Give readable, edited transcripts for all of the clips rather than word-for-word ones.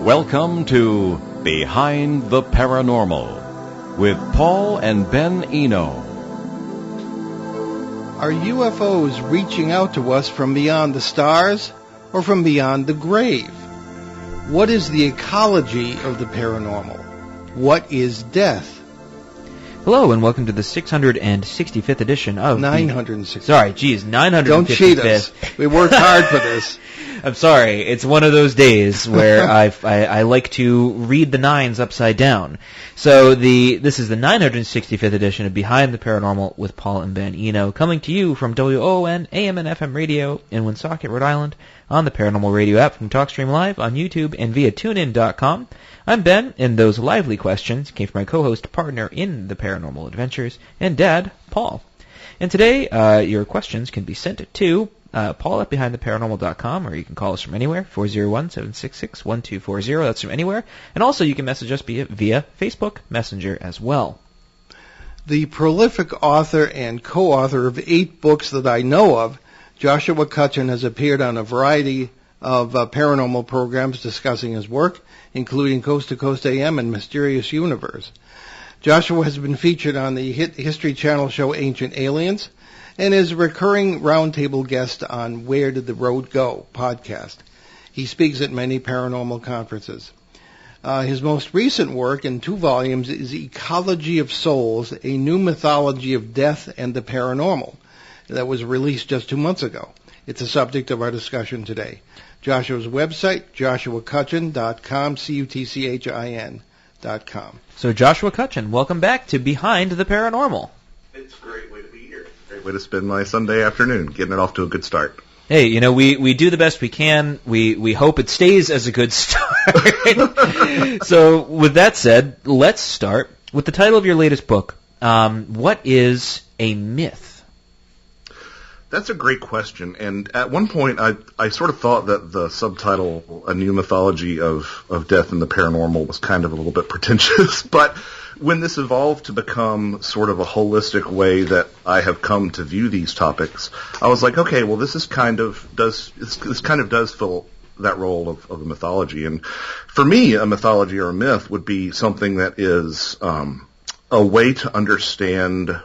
Welcome to Behind the Paranormal with Paul and Ben Eno. Are UFOs reaching out to us from beyond the stars or from beyond the grave? What is the ecology of the paranormal? What is death? Hello, and welcome to the 665th edition of... 960. Sorry, geez, 955th. Don't cheat us. We worked hard for this. I'm sorry. It's one of those days where I like to read the nines upside down. So this is the 965th edition of Behind the Paranormal with Paul and Ben Eno, coming to you from WON AM and FM radio in Woonsocket, Rhode Island, on the Paranormal Radio app from TalkStream Live on YouTube and via TuneIn.com. I'm Ben, and those lively questions came from my co-host partner in the paranormal adventures, and Dad, Paul. And today, your questions can be sent to Paul at BehindTheParanormal.com, or you can call us from anywhere, 401-766-1240. That's from anywhere. And also, you can message us via Facebook Messenger as well. The prolific author and co-author of 8 books that I know of, Joshua Cutchin, has appeared on a variety of paranormal programs discussing his work, including Coast to Coast AM and Mysterious Universe. Joshua has been featured on the hit History Channel show Ancient Aliens, and is a recurring roundtable guest on Where Did the Road Go podcast. He speaks at many paranormal conferences. His most recent work in 2 volumes is Ecology of Souls, a new mythology of death and the paranormal, that was released just 2 months ago. It's the subject of our discussion today. Joshua's website, joshuacutchin.com, Cutchin.com. So Joshua Cutchin, welcome back to Behind the Paranormal. It's a great way to be here. Great way to spend my Sunday afternoon, getting it off to a good start. Hey, you know, we do the best we can. We hope it stays as a good start. So with that said, let's start with the title of your latest book. What is a myth? That's a great question, and at one point I sort of thought that the subtitle, A New Mythology of Death and the Paranormal, was kind of a little bit pretentious, but when this evolved to become sort of a holistic way that I have come to view these topics, I was like, okay, well this kind of does fill that role of a mythology, and for me a mythology or a myth would be something that is a way to understand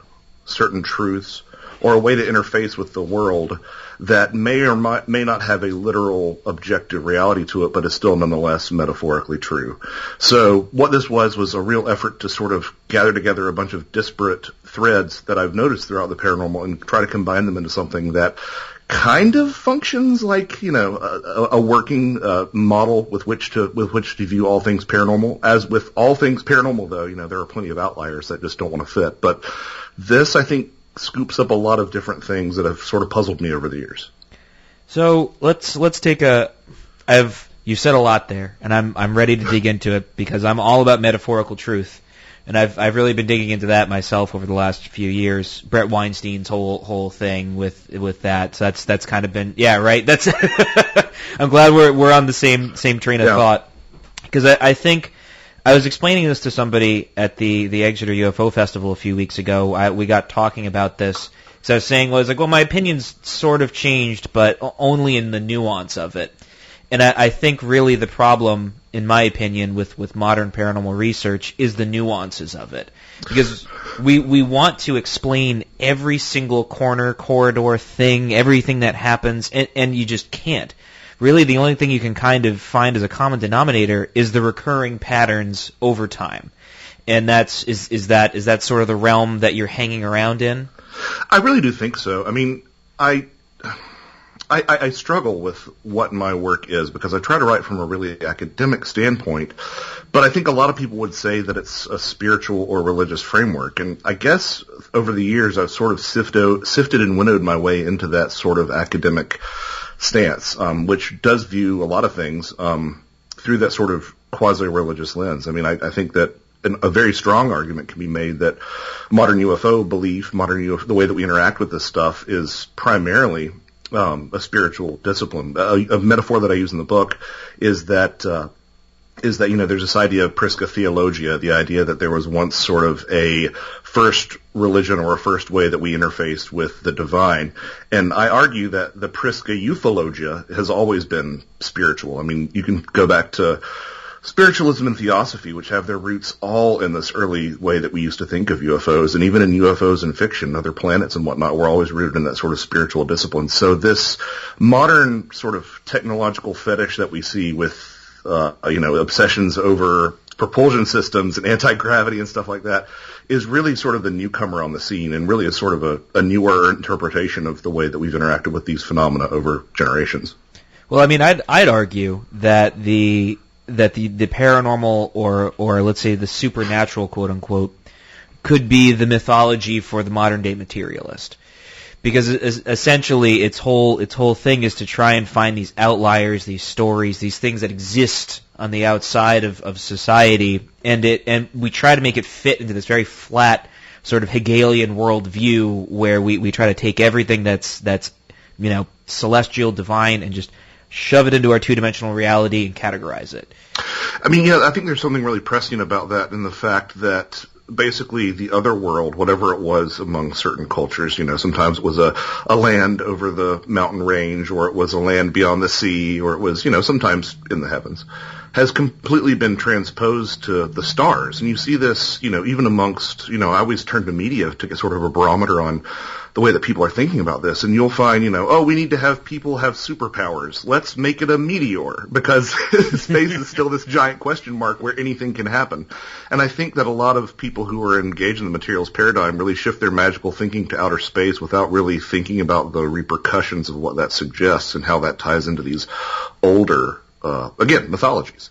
certain truths, or a way to interface with the world that may or may not have a literal objective reality to it, but is still nonetheless metaphorically true. So what this was a real effort to sort of gather together a bunch of disparate threads that I've noticed throughout the paranormal and try to combine them into something that kind of functions like, you know, a working model with which to view all things paranormal. As with all things paranormal, though, you know, there are plenty of outliers that just don't want to fit. But this, I think, scoops up a lot of different things that have sort of puzzled me over the years. So let's take you said a lot there, and I'm ready to dig into it because I'm all about metaphorical truth, and I've really been digging into that myself over the last few years. Brett Weinstein's whole thing with that. So that's kind of been, yeah, right. That's I'm glad we're on the same train of thought, because I think. I was explaining this to somebody at the Exeter UFO Festival a few weeks ago. We got talking about this. So I was saying, my opinion's sort of changed, but only in the nuance of it. And I think really the problem, in my opinion, with modern paranormal research is the nuances of it. Because we want to explain every single corridor thing, everything that happens, and you just can't. Really, the only thing you can kind of find as a common denominator is the recurring patterns over time, and is that sort of the realm that you're hanging around in? I really do think so. I mean, I struggle with what my work is because I try to write from a really academic standpoint, but I think a lot of people would say that it's a spiritual or religious framework, and I guess over the years I've sort of sifted and winnowed my way into that sort of academic stance, which does view a lot of things through that sort of quasi-religious lens. I mean, I think that a very strong argument can be made that modern UFO belief, the way that we interact with this stuff, is primarily a spiritual discipline. A metaphor that I use in the book is that is that, you know, there's this idea of Prisca Theologia, the idea that there was once sort of a first religion or a first way that we interfaced with the divine. And I argue that the Prisca Euthologia has always been spiritual. I mean, you can go back to spiritualism and theosophy, which have their roots all in this early way that we used to think of UFOs, and even in UFOs in fiction, other planets and whatnot, were always rooted in that sort of spiritual discipline. So this modern sort of technological fetish that we see with, obsessions over propulsion systems and anti-gravity and stuff like that is really sort of the newcomer on the scene, and really is sort of a newer interpretation of the way that we've interacted with these phenomena over generations. Well, I mean, I'd argue that the paranormal or let's say the supernatural, quote unquote, could be the mythology for the modern day materialist, because essentially its whole thing is to try and find these outliers, these stories, these things that exist on the outside of society, and we try to make it fit into this very flat sort of Hegelian worldview where we try to take everything that's celestial, divine, and just shove it into our two-dimensional reality and categorize it. I mean, yeah, I think there's something really prescient about that in the fact that basically the other world, whatever it was among certain cultures, sometimes it was a land over the mountain range, or it was a land beyond the sea, or it was, sometimes in the heavens, has completely been transposed to the stars. And you see this, even amongst, I always turn to media to get sort of a barometer on the way that people are thinking about this. And you'll find, we need to have people have superpowers. Let's make it a meteor, because space is still this giant question mark where anything can happen. And I think that a lot of people who are engaged in the materials paradigm really shift their magical thinking to outer space without really thinking about the repercussions of what that suggests and how that ties into these older, again, mythologies.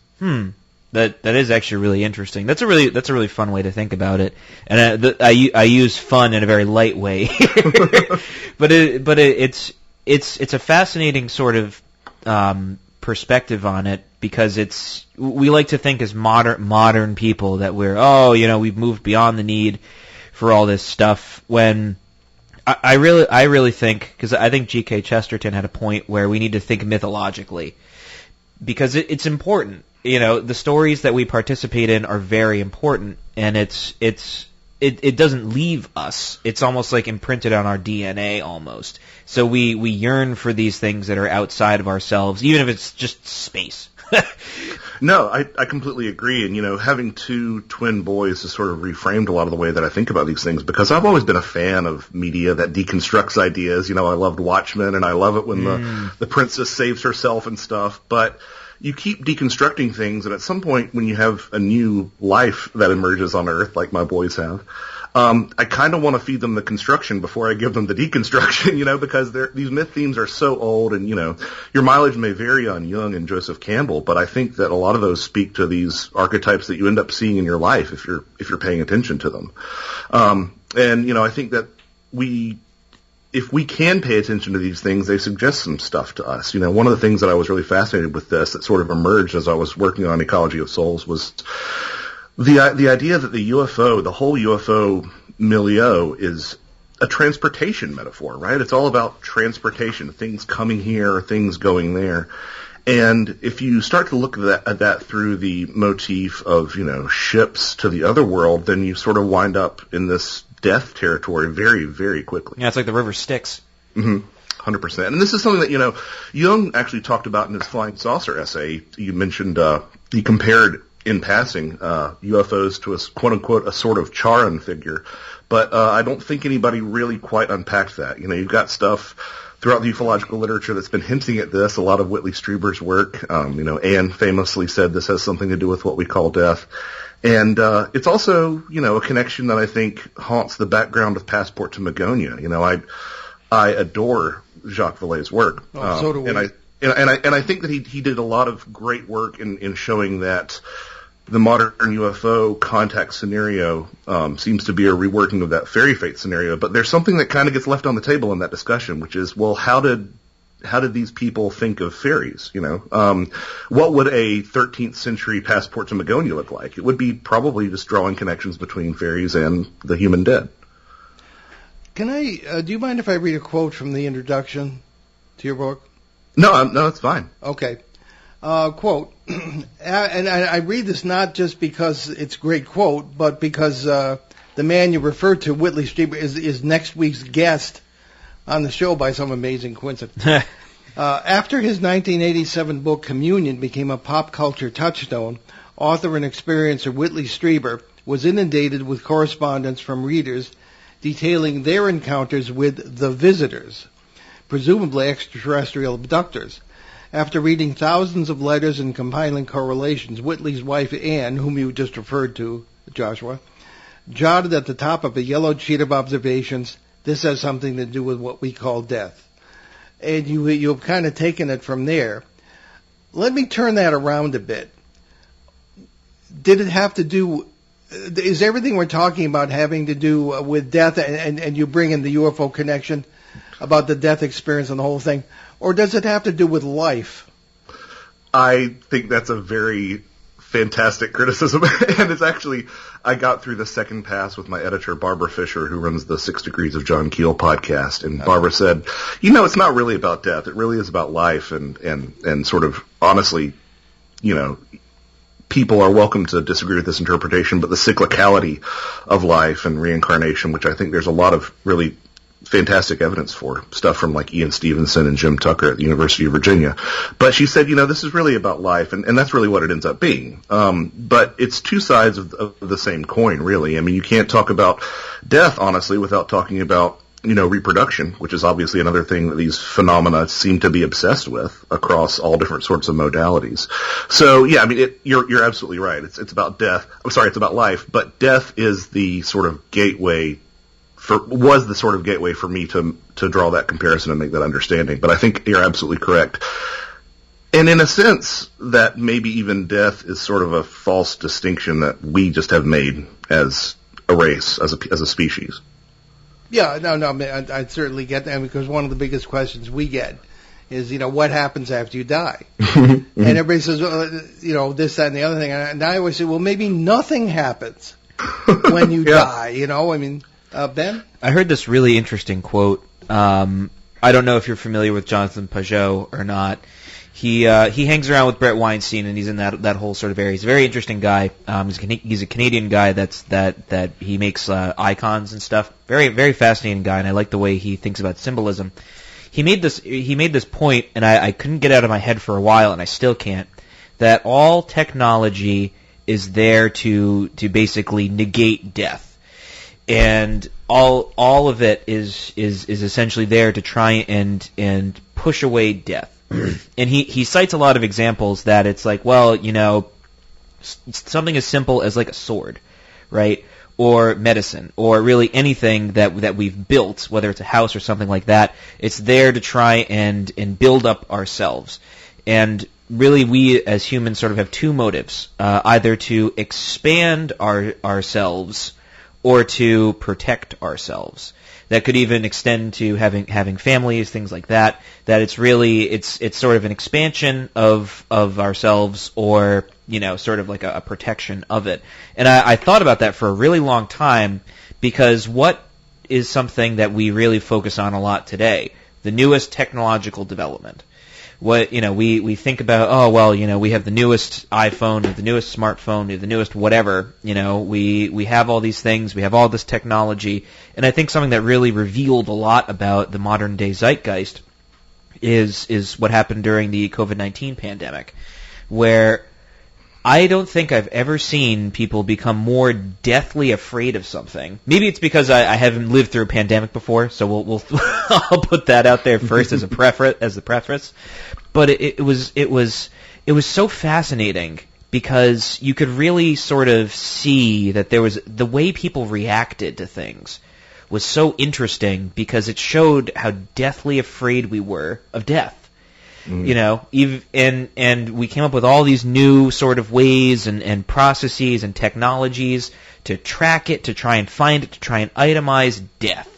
That is actually really interesting. That's a really fun way to think about it. And I use fun in a very light way, but it's a fascinating sort of perspective on it, because we like to think as modern people that we've moved beyond the need for all this stuff. When I really think, because I think G.K. Chesterton had a point where we need to think mythologically, because it's important. The stories that we participate in are very important, and it doesn't leave us. It's almost like imprinted on our DNA almost. So we yearn for these things that are outside of ourselves, even if it's just space. No, I completely agree. And, having two twin boys has sort of reframed a lot of the way that I think about these things, because I've always been a fan of media that deconstructs ideas. I loved Watchmen, and I love it when the princess saves herself and stuff. But you keep deconstructing things, and at some point when you have a new life that emerges on Earth, like my boys have, I kind of want to feed them the construction before I give them the deconstruction, because these myth themes are so old, and, your mileage may vary on Jung and Joseph Campbell, but I think that a lot of those speak to these archetypes that you end up seeing in your life if you're paying attention to them. And, I think that if we can pay attention to these things, they suggest some stuff to us. One of the things that I was really fascinated with this that sort of emerged as I was working on Ecology of Souls was the idea that the whole UFO milieu is a transportation metaphor, right? It's all about transportation, things coming here, things going there. And if you start to look at that through the motif of, ships to the other world, then you sort of wind up in this death territory very, very quickly. Yeah, it's like the river Styx. 100%. And this is something that, Jung actually talked about in his Flying Saucer essay. You mentioned, he compared in passing UFOs to a quote-unquote a sort of Charon figure. But I don't think anybody really quite unpacked that. You've got stuff throughout the ufological literature that's been hinting at this. A lot of Whitley Strieber's work. Anne famously said this has something to do with what we call death. And it's also, a connection that I think haunts the background of Passport to Magonia. I adore Jacques Vallée's work. So do we. And I think that he did a lot of great work in showing that the modern UFO contact scenario seems to be a reworking of that fairy fate scenario. But there's something that kind of gets left on the table in that discussion, which is, well, how did these people think of fairies? What would a 13th century Passport to Magonia look like? It would be probably just drawing connections between fairies and the human dead. Can I? Do you mind if I read a quote from the introduction to your book? No, it's fine. Okay. Quote, and I read this not just because it's a great quote, but because the man you referred to, Whitley Strieber, is next week's guest on the show by some amazing coincidence. After his 1987 book Communion became a pop culture touchstone, author and experiencer Whitley Strieber was inundated with correspondence from readers detailing their encounters with the visitors, presumably extraterrestrial abductors. After reading thousands of letters and compiling correlations, Whitley's wife Anne, whom you just referred to, Joshua, jotted at the top of a yellowed sheet of observations, "This has something to do with what we call death." And you've kind of taken it from there. Let me turn that around a bit. Did it have to do, is everything we're talking about having to do with death, and you bring in the UFO connection about the death experience and the whole thing, or does it have to do with life? I think that's a very fantastic criticism, and it's actually, I got through the second pass with my editor, Barbara Fisher, who runs the 6 Degrees of John Keel podcast, and Barbara said, it's not really about death, it really is about life, and sort of, honestly, people are welcome to disagree with this interpretation, but the cyclicality of life and reincarnation, which I think there's a lot of really fantastic evidence for, stuff from like Ian Stevenson and Jim Tucker at the University of Virginia. But she said, this is really about life, and that's really what it ends up being. But it's two sides of the same coin, really. I mean, you can't talk about death, honestly, without talking about, reproduction, which is obviously another thing that these phenomena seem to be obsessed with across all different sorts of modalities. So, yeah, I mean, you're absolutely right. It's about death. It's about life, but death is the sort of gateway was the sort of gateway for me to draw that comparison and make that understanding. But I think you're absolutely correct. And in a sense, that maybe even death is sort of a false distinction that we just have made as a race, as a species. Yeah, no, I certainly get that, because one of the biggest questions we get is, what happens after you die? And everybody says, this, that, and the other thing. And I always say, well, maybe nothing happens when you die, Ben? I heard this really interesting quote. I don't know if you're familiar with Jonathan Pajot or not. He hangs around with Brett Weinstein, and he's in that whole sort of area. He's a very interesting guy. He's a Canadian guy that he makes icons and stuff. Very, very fascinating guy, and I like the way he thinks about symbolism. He made this point, and I couldn't get it out of my head for a while, and I still can't, that all technology is there to basically negate death. And all of it is essentially there to try and push away death. And he cites a lot of examples that it's like, well, something as simple as like a sword, right? Or medicine, or really anything that we've built, whether it's a house or something like that. It's there to try and build up ourselves. And really, we as humans sort of have two motives: either to expand ourselves or to protect ourselves. That could even extend to having families, things like that. That it's really it's sort of an expansion of ourselves, or sort of like a protection of it. And I thought about that for a really long time, because what is something that we really focus on a lot today? The newest technological development. What we think about, we have the newest iPhone, we have the newest smartphone, we have the newest whatever, we have all these things, we have all this technology, and I think something that really revealed a lot about the modern day zeitgeist is what happened during the COVID-19 pandemic, where I don't think I've ever seen people become more deathly afraid of something. Maybe it's because I haven't lived through a pandemic before, so we'll I'll put that out there first as the preface. But it was so fascinating, because you could really sort of see that there was the way people reacted to things was so interesting, because it showed how deathly afraid we were of death. And we came up with all these new sort of ways and processes and technologies to track it, to try and find it, to try and itemize death.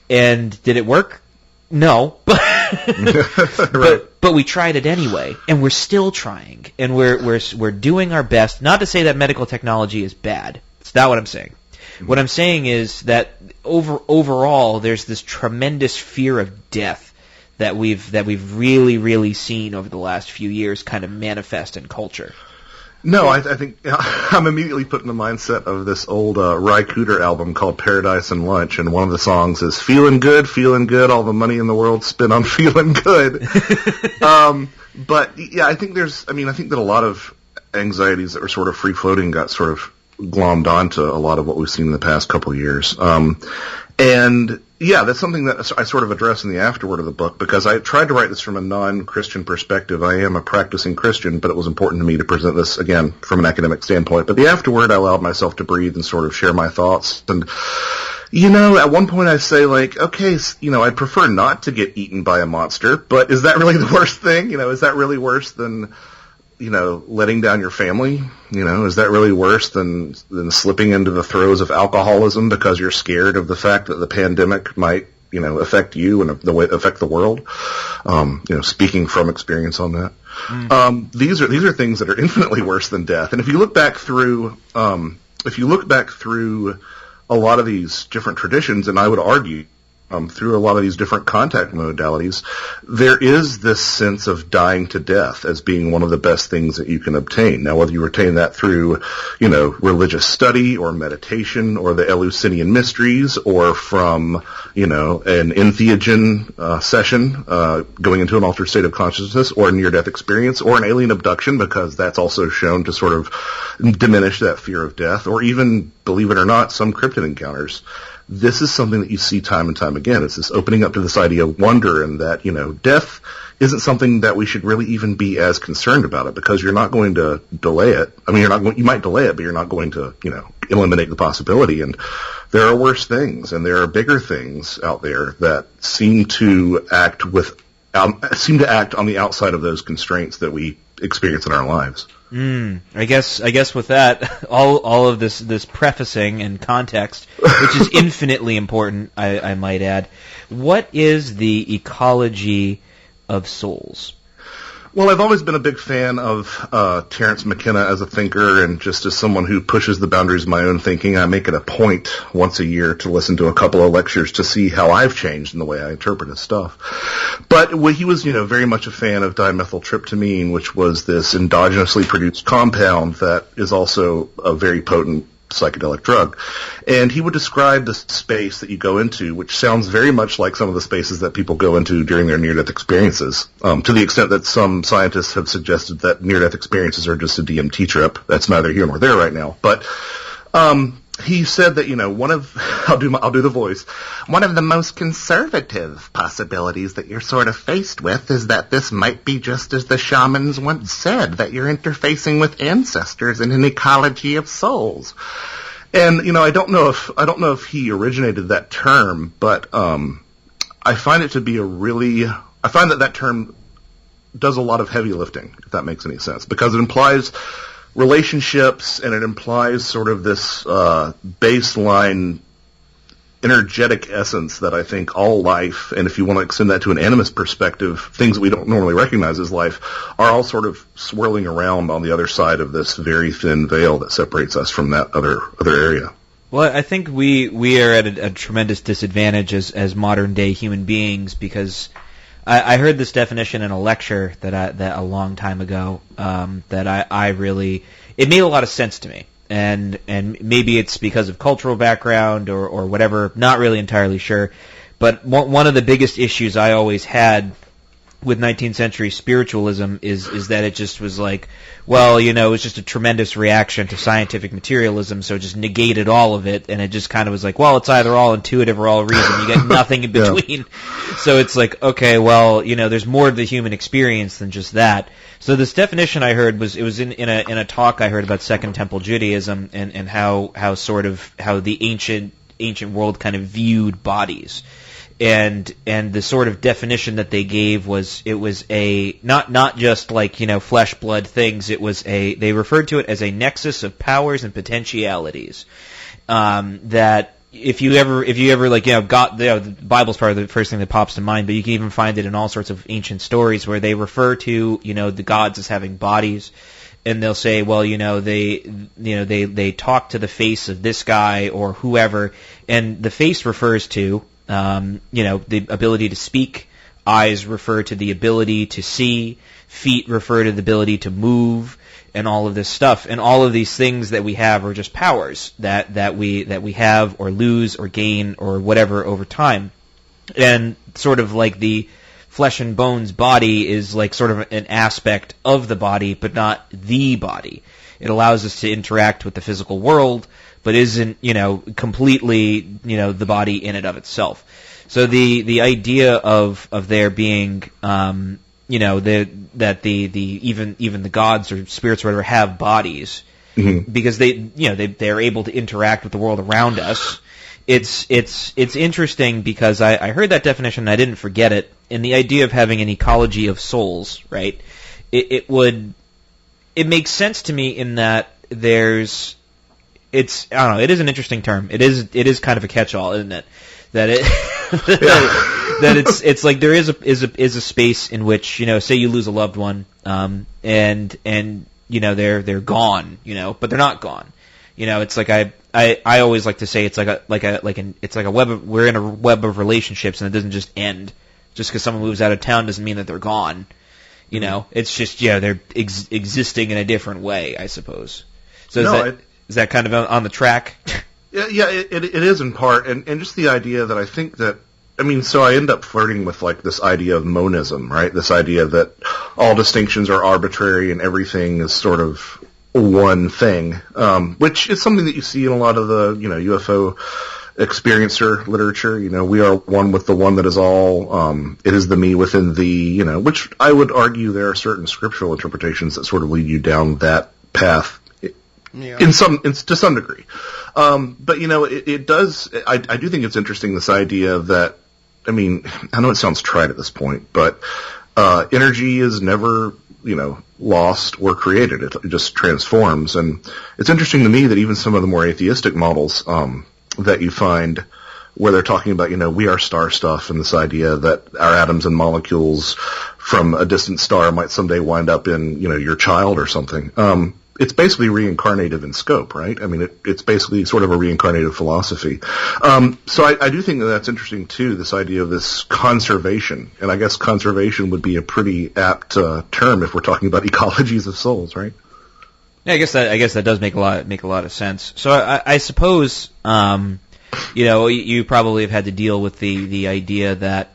And did it work? No, but we tried it anyway, and we're still trying, and we're doing our best. Not to say that medical technology is bad. It's not what I'm saying. What I'm saying is that overall, there's this tremendous fear of death that we've really, really seen over the last few years kind of manifest in culture. No, I think I'm immediately put in the mindset of this old Ry Cooder album called Paradise and Lunch, and one of the songs is feeling good, all the money in the world spent on feeling good. But yeah, I think that a lot of, anxieties that were sort of free-floating got sort of glommed onto a lot of what we've seen in the past couple of years. And yeah, that's something that I sort of address in the afterword of the book, because I tried to write this from a non-Christian perspective. I am a practicing Christian, but it was important to me to present this, again, from an academic standpoint. But the afterword, I allowed myself to breathe and sort of share my thoughts. And, at one point I say, like, okay, I'd prefer not to get eaten by a monster, but is that really the worst thing? Is that really worse than, letting down your family? Is that really worse than slipping into the throes of alcoholism because you're scared of the fact that the pandemic might, affect you and affect the world? Speaking from experience on that. These are things that are infinitely worse than death. And if you look back through a lot of these different traditions, and I would argue through a lot of these different contact modalities, there is this sense of dying to death as being one of the best things that you can obtain. Now, whether you retain that through, religious study or meditation or the Eleusinian mysteries, or from, an entheogen session, going into an altered state of consciousness, or a near-death experience, or an alien abduction, because that's also shown to sort of diminish that fear of death, or even, believe it or not, some cryptid encounters. This is something that you see time and time again. It's this opening up to this idea of wonder, and that, death isn't something that we should really even be as concerned about it, because you're not going to delay it. I mean, you might delay it, but you're not going to, eliminate the possibility. And there are worse things, and there are bigger things out there that seem to act on the outside of those constraints that we experience in our lives. I guess with that, all of this prefacing and context, which is infinitely important, I might add. What is the ecology of souls? Well, I've always been a big fan of Terence McKenna as a thinker, and just as someone who pushes the boundaries of my own thinking. I make it a point once a year to listen to a couple of lectures to see how I've changed in the way I interpret his stuff. But he was, very much a fan of dimethyltryptamine, which was this endogenously produced compound that is also a very potent psychedelic drug. And he would describe the space that you go into, which sounds very much like some of the spaces that people go into during their near-death experiences, to the extent that some scientists have suggested that near-death experiences are just a DMT trip. That's neither here nor there right now. But he said that, I'll do the voice. One of the most conservative possibilities that you're sort of faced with is that this might be just as the shamans once said, that you're interfacing with ancestors in an ecology of souls. And, I don't know if he originated that term, but I find it to be I find that term does a lot of heavy lifting, if that makes any sense, because it implies relationships, and it implies sort of this baseline energetic essence that I think all life, and if you want to extend that to an animist perspective, things that we don't normally recognize as life, are all sort of swirling around on the other side of this very thin veil that separates us from that other area. Well, I think we are at a tremendous disadvantage as modern day human beings, because I heard this definition in a lecture that a long time ago, that I really, it made a lot of sense to me. And maybe it's because of cultural background or whatever, not really entirely sure. But one of the biggest issues I always had with 19th century spiritualism is that it just was like, well, it was just a tremendous reaction to scientific materialism, so it just negated all of it, and it just kind of was like, well, it's either all intuitive or all reason. You get nothing in between. Yeah. So it's like, okay, well, there's more to the human experience than just that. So this definition I heard was in a talk I heard about Second Temple Judaism and how the ancient world kind of viewed bodies. And the sort of definition that they gave was, it was a not just like flesh blood things. It was they referred to it as a nexus of powers and potentialities. That if you ever like got the Bible's probably the first thing that pops to mind, but you can even find it in all sorts of ancient stories where they refer to the gods as having bodies. And they'll say, well, they talk to the face of this guy or whoever, and the face refers to the ability to speak, eyes refer to the ability to see, feet refer to the ability to move, and all of this stuff. And all of these things that we have are just powers that we have or lose or gain or whatever over time. And sort of like the flesh and bones body is like sort of an aspect of the body, but not the body. It allows us to interact with the physical world, but isn't, completely, the body in and of itself. So the idea of there being, that even the gods or spirits or whatever have bodies, because they're able to interact with the world around us. It's interesting because I heard that definition and I didn't forget it. And the idea of having an ecology of souls, right? It makes sense to me in that I don't know, it is an interesting term. It is kind of a catch-all, isn't it? That it's like there is a space in which, say you lose a loved one, and they're gone, but they're not gone. It's like I always like to say it's like a web of, we're in a web of relationships, and it doesn't just end. Just because someone moves out of town doesn't mean that they're gone. It's just, they're existing in a different way, I suppose. So is that kind of on the track? Yeah, it is in part, and just the idea that I think that, so I end up flirting with like this idea of monism, right? This idea that all distinctions are arbitrary and everything is sort of one thing, which is something that you see in a lot of the, UFO experiencer literature. We are one with the one that is all. It is the me within the, which I would argue there are certain scriptural interpretations that sort of lead you down that path. Yeah. To some degree. But it does, I do think it's interesting, this idea that, I know it sounds trite at this point, but, energy is never, lost or created. It just transforms. And it's interesting to me that even some of the more atheistic models, that you find where they're talking about, we are star stuff, and this idea that our atoms and molecules from a distant star might someday wind up in, your child or something. It's basically reincarnative in scope, right? It's basically sort of a reincarnative philosophy. So I do think that that's interesting too, this idea of this conservation. And I guess conservation would be a pretty apt term if we're talking about ecologies of souls, right? Yeah, I guess that does make a lot of sense. So I suppose, you probably have had to deal with the idea that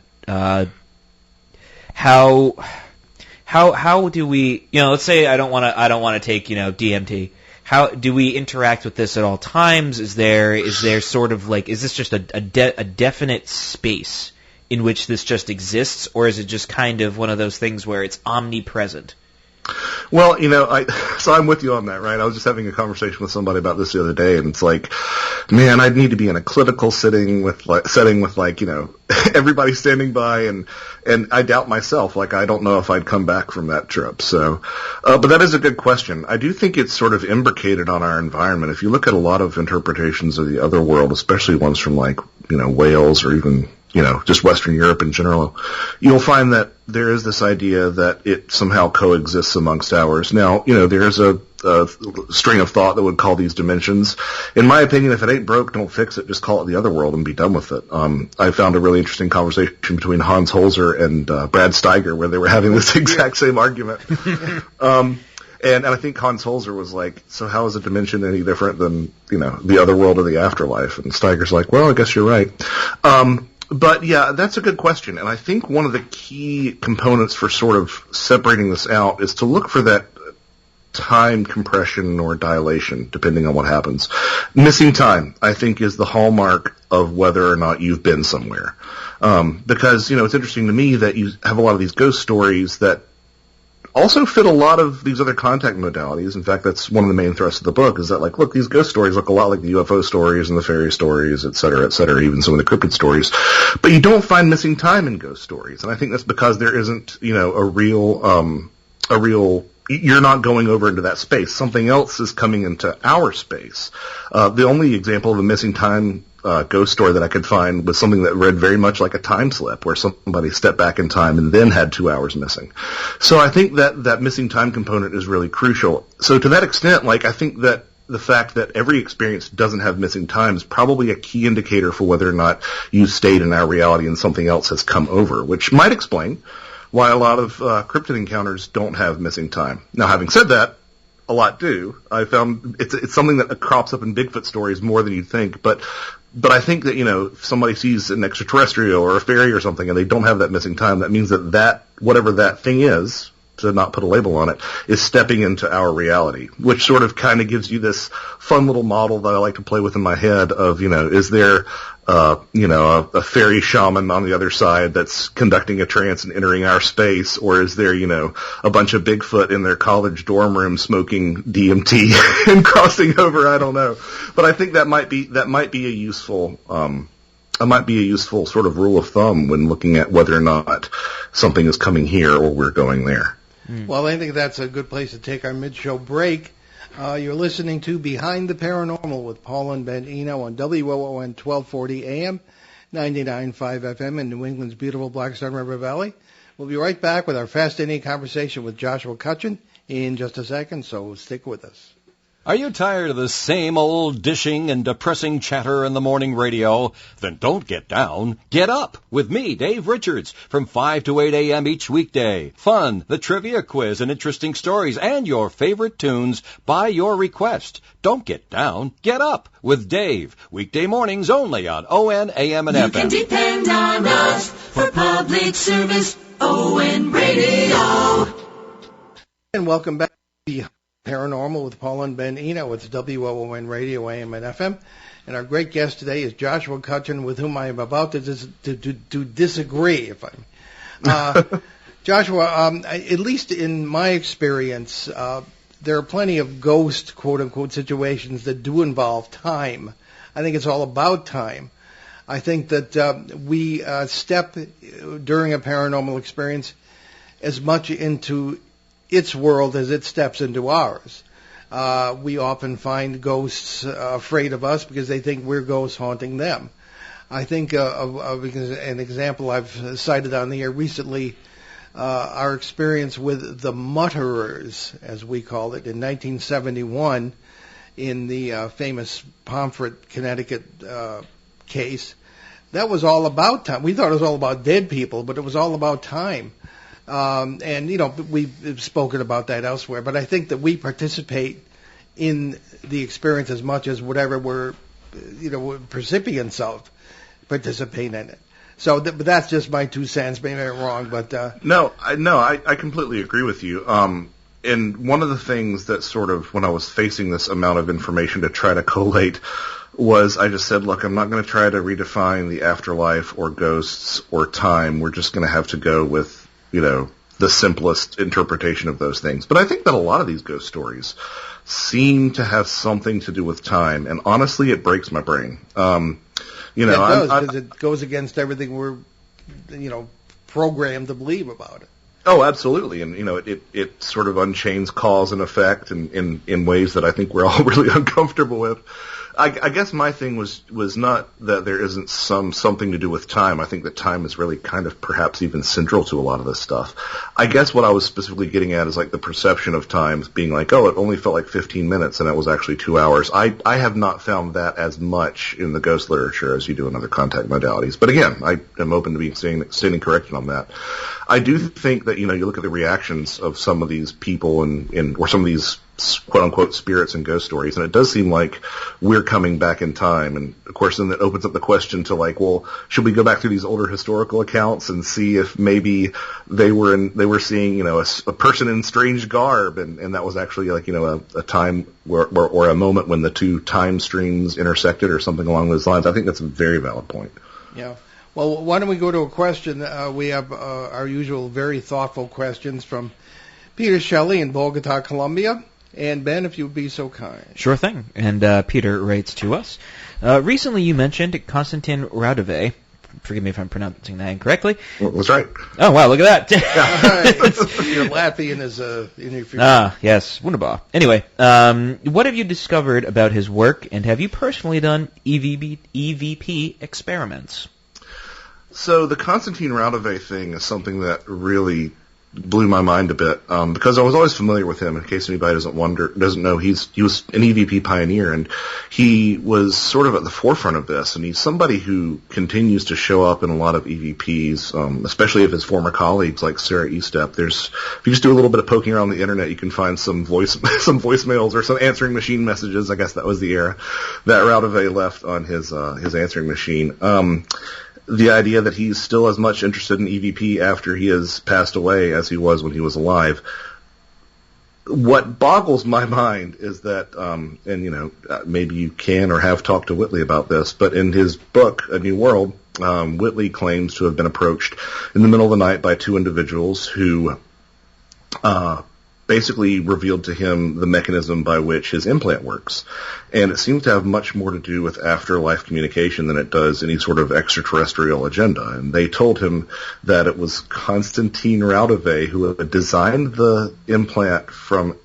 how do we, let's say I don't want to take, DMT. How do we interact with this at all times? Is there sort of like, is this just a definite space in which this just exists, or is it just kind of one of those things where it's omnipresent? Well, so I'm with you on that, right? I was just having a conversation with somebody about this the other day, and it's like, man, I'd need to be in a clinical setting with everybody standing by, and I doubt myself. Like, I don't know if I'd come back from that trip. So, but that is a good question. I do think it's sort of imbricated on our environment. If you look at a lot of interpretations of the other world, especially ones from Wales or even, just Western Europe in general, you'll find that there is this idea that it somehow coexists amongst ours. Now, there's a string of thought that would call these dimensions. In my opinion, if it ain't broke, don't fix it. Just call it the other world and be done with it. I found a really interesting conversation between Hans Holzer and Brad Steiger where they were having this exact same argument. And I think Hans Holzer was like, so how is a dimension any different than, the other world or the afterlife? And Steiger's like, well, I guess you're right. But yeah, that's a good question. And I think one of the key components for sort of separating this out is to look for that time compression or dilation, depending on what happens. Missing time, I think, is the hallmark of whether or not you've been somewhere. Because, it's interesting to me that you have a lot of these ghost stories that also fit a lot of these other contact modalities. In fact, that's one of the main thrusts of the book, is that, look, these ghost stories look a lot like the UFO stories and the fairy stories, et cetera, even some of the cryptid stories. But you don't find missing time in ghost stories. And I think that's because there isn't, a real, you're not going over into that space. Something else is coming into our space. The only example of a missing time ghost story that I could find was something that read very much like a time slip, where somebody stepped back in time and then had 2 hours missing. So I think that missing time component is really crucial. So to that extent, I think that the fact that every experience doesn't have missing time is probably a key indicator for whether or not you stayed in our reality and something else has come over, which might explain why a lot of cryptid encounters don't have missing time. Now, having said that, a lot do. I found it's something that crops up in Bigfoot stories more than you'd think, but But I think that, if somebody sees an extraterrestrial or a fairy or something and they don't have that missing time, that means that whatever that thing is, to not put a label on it, is stepping into our reality, which sort of kind of gives you this fun little model that I like to play with in my head of, is there, a fairy shaman on the other side that's conducting a trance and entering our space, or is there, a bunch of Bigfoot in their college dorm room smoking DMT and crossing over? I don't know. But I think that might be a useful, sort of rule of thumb when looking at whether or not something is coming here or we're going there. Well, I think that's a good place to take our mid-show break. You're listening to Behind the Paranormal with Paul and Ben Eno on WOON 1240 AM, 99.5 FM in New England's beautiful Blackstone River Valley. We'll be right back with our fascinating conversation with Joshua Cutchin in just a second, so stick with us. Are you tired of the same old dishing and depressing chatter in the morning radio? Then don't get down. Get up with me, Dave Richards, from 5 to 8 a.m. each weekday. Fun, the trivia quiz, and interesting stories, and your favorite tunes by your request. Don't get down. Get up with Dave. Weekday mornings only on ON, AM, and FM. You can depend on us for public service, ON Radio. And welcome back to Paranormal with Paul and Ben Eno. It's WOON Radio, AM and FM. And our great guest today is Joshua Cutchin, with whom I am about to disagree. Joshua, at least in my experience, there are plenty of ghost, quote-unquote, situations that do involve time. I think it's all about time. I think that we step during a paranormal experience as much into its world as it steps into ours. We often find ghosts afraid of us because they think we're ghosts haunting them. I think of an example I've cited on the air recently, our experience with the Mutterers, as we called it, in 1971 in the famous Pomfret, Connecticut case. That was all about time. We thought it was all about dead people, but it was all about time. And, we've spoken about that elsewhere, but I think that we participate in the experience as much as whatever we're, recipients of participate in it. So but that's just my 2 cents. Maybe I'm wrong, but... No, I completely agree with you. And one of the things that sort of, when I was facing this amount of information to try to collate, was I just said, look, I'm not going to try to redefine the afterlife or ghosts or time. We're just going to have to go with the simplest interpretation of those things. But I think that a lot of these ghost stories seem to have something to do with time, and honestly, it breaks my brain. It does, because it goes against everything we're, programmed to believe about it. Oh, absolutely, and it sort of unchains cause and effect in ways that I think we're all really uncomfortable with. I guess my thing was not that there isn't something to do with time. I think that time is really kind of perhaps even central to a lot of this stuff. I guess what I was specifically getting at is like the perception of time being like, oh, it only felt like 15 minutes and it was actually 2 hours. I have not found that as much in the ghost literature as you do in other contact modalities. But again, I am open to being standing corrected on that. I do think that, you look at the reactions of some of these people or some of these quote-unquote spirits and ghost stories, and it does seem like we're coming back in time. And, of course, then that opens up the question to, like, well, should we go back through these older historical accounts and see if maybe they were seeing, a person in strange garb, and that was actually, like, a time or a moment when the two time streams intersected or something along those lines. I think that's a very valid point. Yeah. Well, why don't we go to a question? We have our usual very thoughtful questions from Peter Shelley in Bogota, Colombia. And Ben, if you would be so kind. Sure thing. And Peter writes to us. Recently you mentioned Konstantin Raudove. Forgive me if I'm pronouncing that incorrectly. That's right. Oh, wow, look at that. Your Latvian is in your future. Ah, yes. Wunderbar. Anyway, what have you discovered about his work, and have you personally done EVP experiments? So the Konstantin Raudove thing is something that really blew my mind a bit, because I was always familiar with him. In case anybody doesn't know, he was an EVP pioneer, and he was sort of at the forefront of this. And he's somebody who continues to show up in a lot of EVPs, especially of his former colleagues like Sarah Estep. If you just do a little bit of poking around the internet, you can find some voicemails or some answering machine messages. I guess that was the era that Raudove left on his answering machine. The idea that he's still as much interested in EVP after he has passed away as he was when he was alive. What boggles my mind is that, maybe you can or have talked to Whitley about this, but in his book, A New World, Whitley claims to have been approached in the middle of the night by two individuals who basically revealed to him the mechanism by which his implant works. And it seems to have much more to do with afterlife communication than it does any sort of extraterrestrial agenda. And they told him that it was Konstantin Raudove who had designed the implant from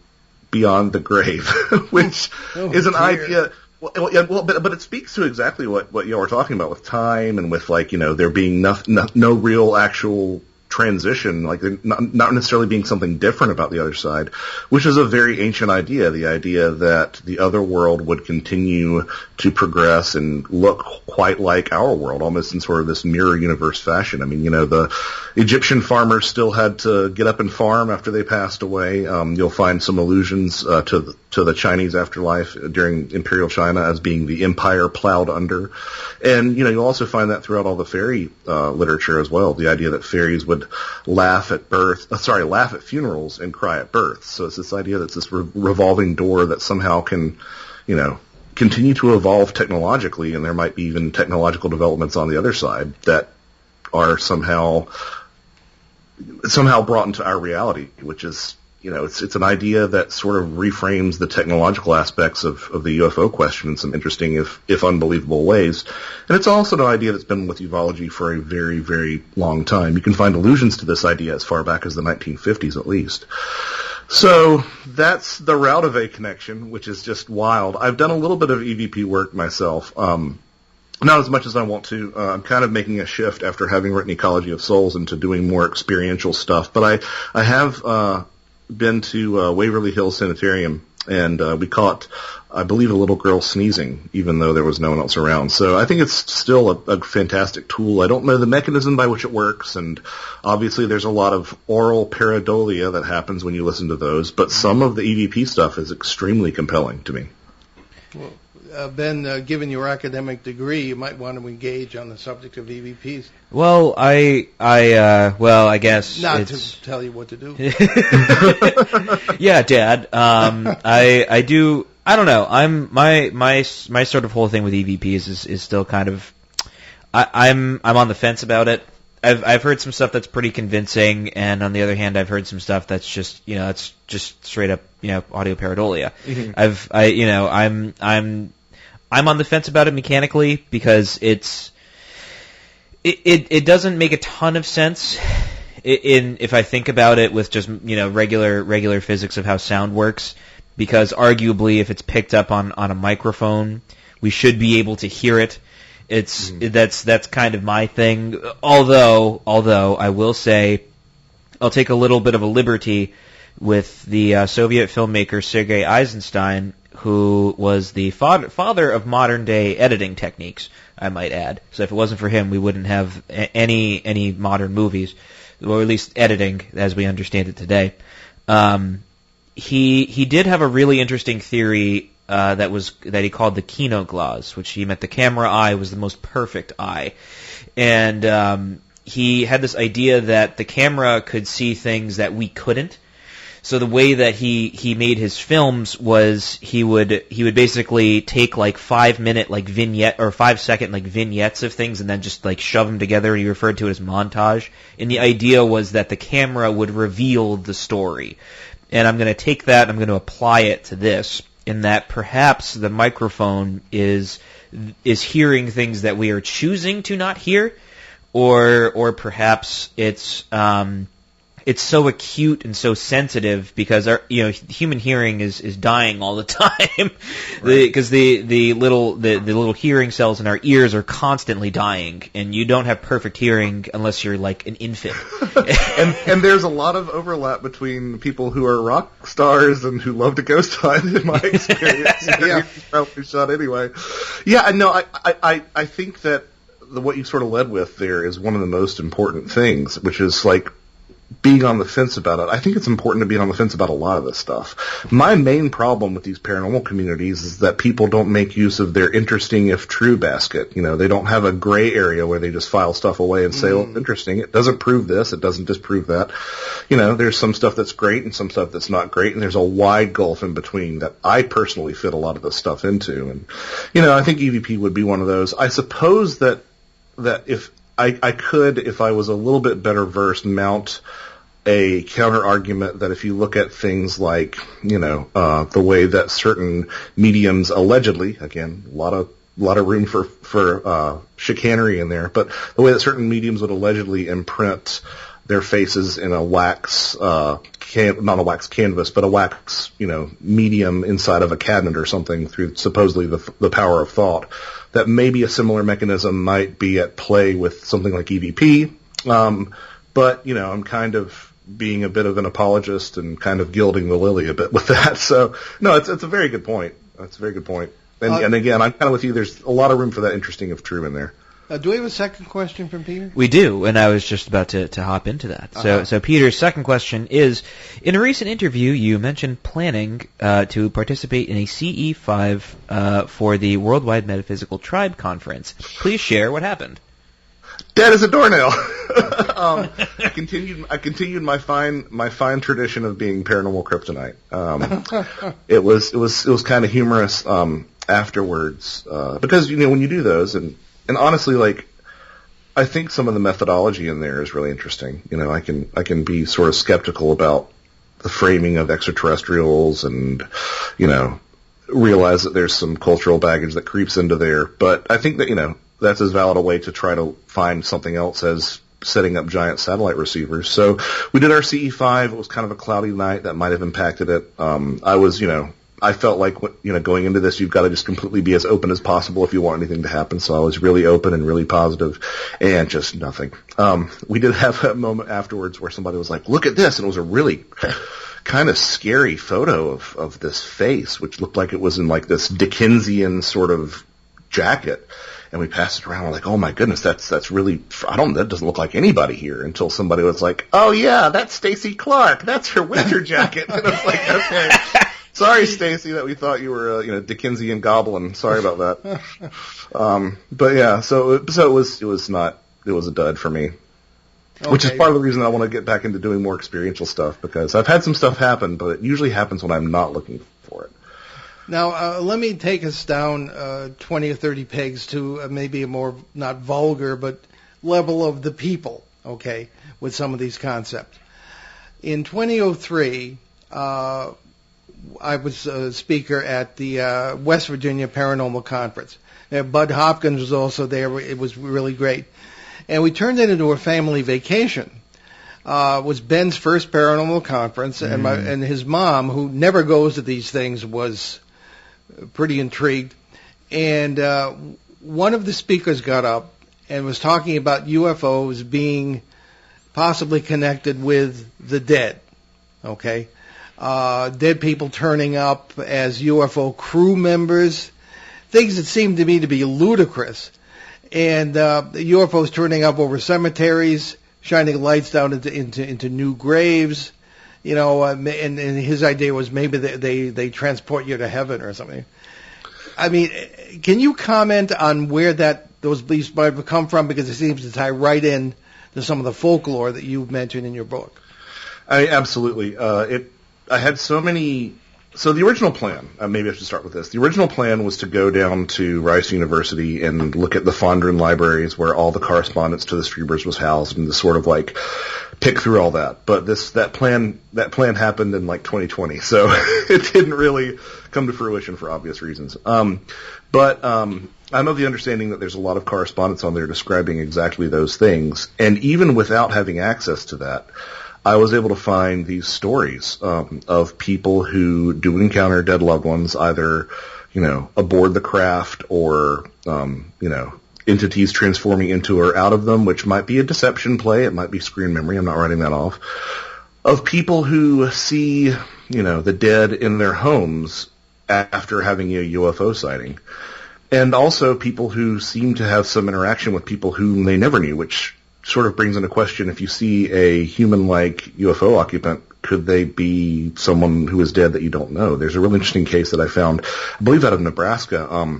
beyond the grave, which is an idea. But it speaks to exactly what you were talking about with time and with, there being no real actual transition, like not necessarily being something different about the other side, which is a very ancient idea, the idea that the other world would continue to progress and look quite like our world, almost in sort of this mirror universe fashion. I mean, the Egyptian farmers still had to get up and farm after they passed away. You'll find some allusions to the Chinese afterlife during Imperial China as being the empire plowed under. And, you'll also find that throughout all the fairy literature as well, the idea that fairies would laugh at funerals and cry at birth. So it's this idea that it's this revolving door that somehow can, continue to evolve technologically, and there might be even technological developments on the other side that are somehow brought into our reality, which is, it's an idea that sort of reframes the technological aspects of the UFO question in some interesting, if unbelievable ways. And it's also an idea that's been with ufology for a very, very long time. You can find allusions to this idea as far back as the 1950s at least. So that's the Raudove connection, which is just wild. I've done a little bit of EVP work myself. Not as much as I want to. I'm kind of making a shift after having written Ecology of Souls into doing more experiential stuff. But I have been to Waverly Hills Sanitarium, and we caught, I believe, a little girl sneezing, even though there was no one else around. So I think it's still a fantastic tool. I don't know the mechanism by which it works, and obviously there's a lot of oral pareidolia that happens when you listen to those, but some of the EVP stuff is extremely compelling to me. Well, Ben, given your academic degree, you might want to engage on the subject of EVPs. Well, I guess not to tell you what to do. Yeah, Dad. I do. I don't know. My sort of whole thing with EVPs is still kind of. I'm on the fence about it. I've heard some stuff that's pretty convincing, and on the other hand, I've heard some stuff that's just that's just straight up audio pareidolia. Mm-hmm. I'm on the fence about it mechanically because it doesn't make a ton of sense if I think about it with just regular physics of how sound works, because arguably if it's picked up on a microphone, we should be able to hear it. That's kind of my thing. Although I will say I'll take a little bit of a liberty with the Soviet filmmaker Sergei Eisenstein, who was the father of modern-day editing techniques, I might add. So if it wasn't for him, we wouldn't have any modern movies, or at least editing as we understand it today. He did have a really interesting theory that he called the kinoglass, which he meant the camera eye was the most perfect eye. And he had this idea that the camera could see things that we couldn't. So the way that he made his films was he would basically take 5-minute vignette or 5-second vignettes of things and then just shove them together. He referred to it as montage. And the idea was that the camera would reveal the story. And I'm going to take that, I'm going to apply it to this, in that perhaps the microphone is hearing things that we are choosing to not hear, or perhaps it's it's so acute and so sensitive because our human hearing is dying all the time because the little hearing cells in our ears are constantly dying, and you don't have perfect hearing unless you're like an infant. and there's a lot of overlap between people who are rock stars and who love to ghost hunt, in my experience. Yeah, probably shot anyway. Yeah, no, I think that what you sort of led with there is one of the most important things, which is like being on the fence about it. I think it's important to be on the fence about a lot of this stuff. My main problem with these paranormal communities is that people don't make use of their interesting if true basket. They don't have a gray area where they just file stuff away and say, oh, interesting. It doesn't prove this. It doesn't disprove that. There's some stuff that's great and some stuff that's not great, and there's a wide gulf in between that I personally fit a lot of this stuff into. And, I think EVP would be one of those. I suppose that if I could, if I was a little bit better versed, mount a counter argument that if you look at things like, the way that certain mediums allegedly, again, a lot of room for chicanery in there, but the way that certain mediums would allegedly imprint their faces in a wax, not a wax canvas, but a wax, medium inside of a cabinet or something through supposedly the power of thought, that maybe a similar mechanism might be at play with something like EVP. But, I'm kind of being a bit of an apologist and kind of gilding the lily a bit with that. So, no, it's a very good point. That's a very good point. And again, I'm kind of with you. There's a lot of room for that interesting if true in there. Do we have a second question from Peter? We do, and I was just about to hop into that. So Peter's second question is, in a recent interview, you mentioned planning to participate in a CE5 for the Worldwide Metaphysical Tribe Conference. Please share what happened. Dead as a doornail. I continued my fine tradition of being paranormal kryptonite. It was kind of humorous afterwards because when you do those and honestly, like, I think some of the methodology in there is really interesting. I can be sort of skeptical about the framing of extraterrestrials and realize that there's some cultural baggage that creeps into there. But I think that that's as valid a way to try to find something else as setting up giant satellite receivers. So we did our CE5. It was kind of a cloudy night that might have impacted it. I felt like, going into this, you've got to just completely be as open as possible if you want anything to happen. So I was really open and really positive, and just nothing. We did have a moment afterwards where somebody was like, look at this, and it was a really kind of scary photo of this face, which looked like it was in like this Dickensian sort of jacket. And we passed it around. We're like, oh my goodness, that's really, that doesn't look like anybody here, until somebody was like, oh yeah, that's Stacy Clark. That's her winter jacket. And I was like, okay. Sorry, Stacy, that we thought you were a Dickensian goblin. Sorry about that. But yeah, so it was a dud for me. Okay. Which is part of the reason I want to get back into doing more experiential stuff, because I've had some stuff happen, but it usually happens when I'm not looking for it. Now, let me take us down 20 or 30 pegs to maybe a more, not vulgar, but level of the people, okay, with some of these concepts. In 2003, I was a speaker at the West Virginia Paranormal Conference. Bud Hopkins was also there. It was really great. And we turned it into a family vacation. It was Ben's first paranormal conference, and his mom, who never goes to these things, was pretty intrigued. And one of the speakers got up and was talking about UFOs being possibly connected with the dead, okay? Dead people turning up as UFO crew members, things that seemed to me to be ludicrous. And UFOs turning up over cemeteries, shining lights down into new graves, and his idea was maybe they transport you to heaven or something. I mean, can you comment on where those beliefs might have come from? Because it seems to tie right in to some of the folklore that you've mentioned in your book. Absolutely. I had so many. So the original plan, maybe I should start with this. The original plan was to go down to Rice University and look at the Fondren libraries where all the correspondence to the Strebers was housed, and to sort of like pick through all that. But that plan happened in like 2020, so it didn't really come to fruition for obvious reasons. But I'm of the understanding that there's a lot of correspondence on there describing exactly those things, and even without having access to that, I was able to find these stories of people who do encounter dead loved ones, either, aboard the craft or, entities transforming into or out of them, which might be a deception play. It might be screen memory. I'm not writing that off. Of people who see, the dead in their homes after having a UFO sighting. And also people who seem to have some interaction with people whom they never knew, which sort of brings into question, if you see a human-like UFO occupant, could they be someone who is dead that you don't know? There's a really interesting case that I found, I believe out of Nebraska,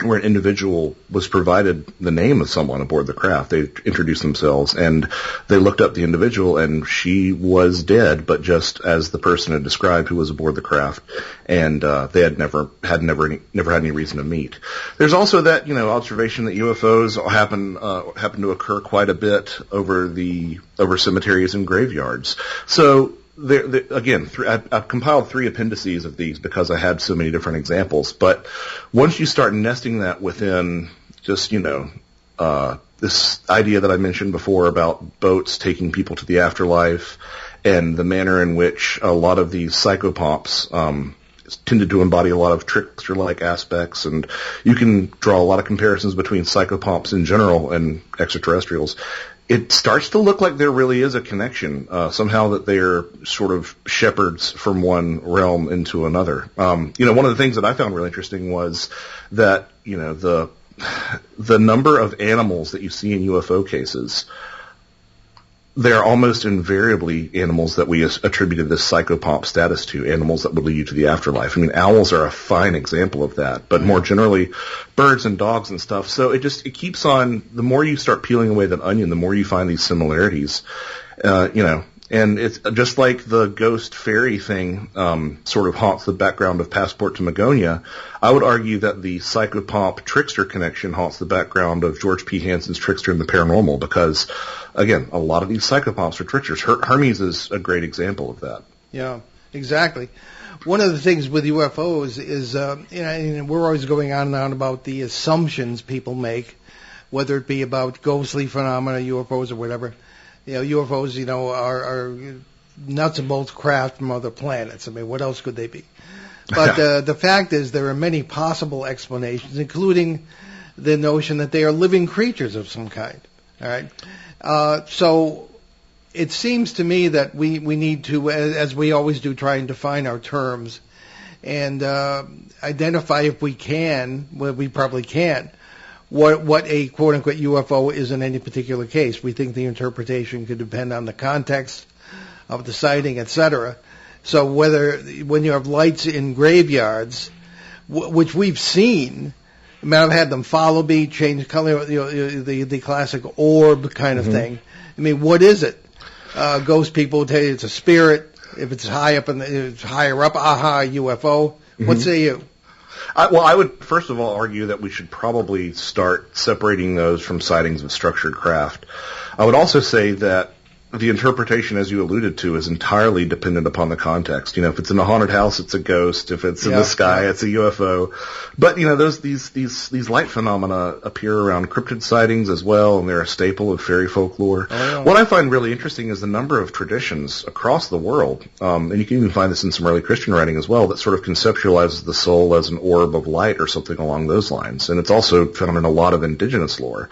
where an individual was provided the name of someone aboard the craft. They introduced themselves, and they looked up the individual, and she was dead, but just as the person had described who was aboard the craft, and they had never had any reason to meet. There's also that observation that UFOs happen to occur quite a bit over cemeteries and graveyards. So again, I've compiled 3 appendices of these because I had so many different examples. But once you start nesting that within just, this idea that I mentioned before about boats taking people to the afterlife and the manner in which a lot of these psychopomps tended to embody a lot of trickster-like aspects, and you can draw a lot of comparisons between psychopomps in general and extraterrestrials. It starts to look like there really is a connection, somehow that they're sort of shepherds from one realm into another. One of the things that I found really interesting was that, the number of animals that you see in UFO cases, they're almost invariably animals that we attributed this psychopomp status to, animals that would lead you to the afterlife. I mean, owls are a fine example of that, but more generally, birds and dogs and stuff. So it keeps on, the more you start peeling away that onion, the more you find these similarities, and it's just like the ghost fairy thing, sort of haunts the background of Passport to Magonia. I would argue that the psychopomp trickster connection haunts the background of George P. Hansen's Trickster and the Paranormal, because, again, a lot of these psychopomps are tricksters. Hermes is a great example of that. Yeah, exactly. One of the things with UFOs is, we're always going on and on about the assumptions people make, whether it be about ghostly phenomena, UFOs, or whatever. UFOs, are nuts and bolts craft from other planets. I mean, what else could they be? But the fact is, there are many possible explanations, including the notion that they are living creatures of some kind. All right. So it seems to me that we need to, as we always do, try and define our terms and identify, if we can, well, we probably can, what a quote-unquote UFO is in any particular case. We think the interpretation could depend on the context of the sighting, etc. So when you have lights in graveyards, which we've seen, I've had them follow me, change color, the classic orb kind of thing. I mean, what is it? Ghost people will tell you it's a spirit. If it's higher up, aha, UFO. What say you? I would first of all argue that we should probably start separating those from sightings of structured craft. I would also say that the interpretation, as you alluded to, is entirely dependent upon the context. If it's in a haunted house, it's a ghost. If it's in the sky, it's a UFO. But these light phenomena appear around cryptid sightings as well, and they're a staple of fairy folklore. What I find really interesting is the number of traditions across the world, and you can even find this in some early Christian writing as well, that sort of conceptualizes the soul as an orb of light or something along those lines. And it's also found in a lot of indigenous lore.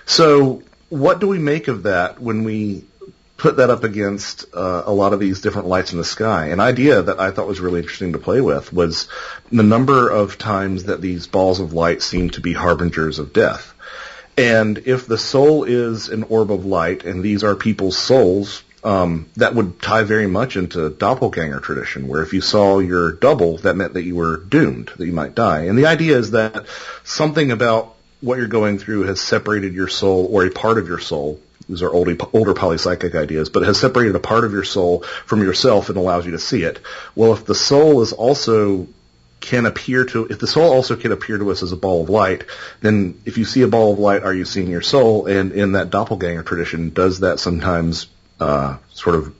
So what do we make of that when we put that up against a lot of these different lights in the sky? An idea that I thought was really interesting to play with was the number of times that these balls of light seem to be harbingers of death. And if the soul is an orb of light, and these are people's souls, that would tie very much into doppelganger tradition, where if you saw your double, that meant that you were doomed, that you might die. And the idea is that something about what you're going through has separated your soul, or a part of your soul. These are older polypsychic ideas, but it has separated a part of your soul from yourself and allows you to see it. Well, if the soul can appear to us as a ball of light, then if you see a ball of light, are you seeing your soul? And in that doppelganger tradition, does that sometimes sort of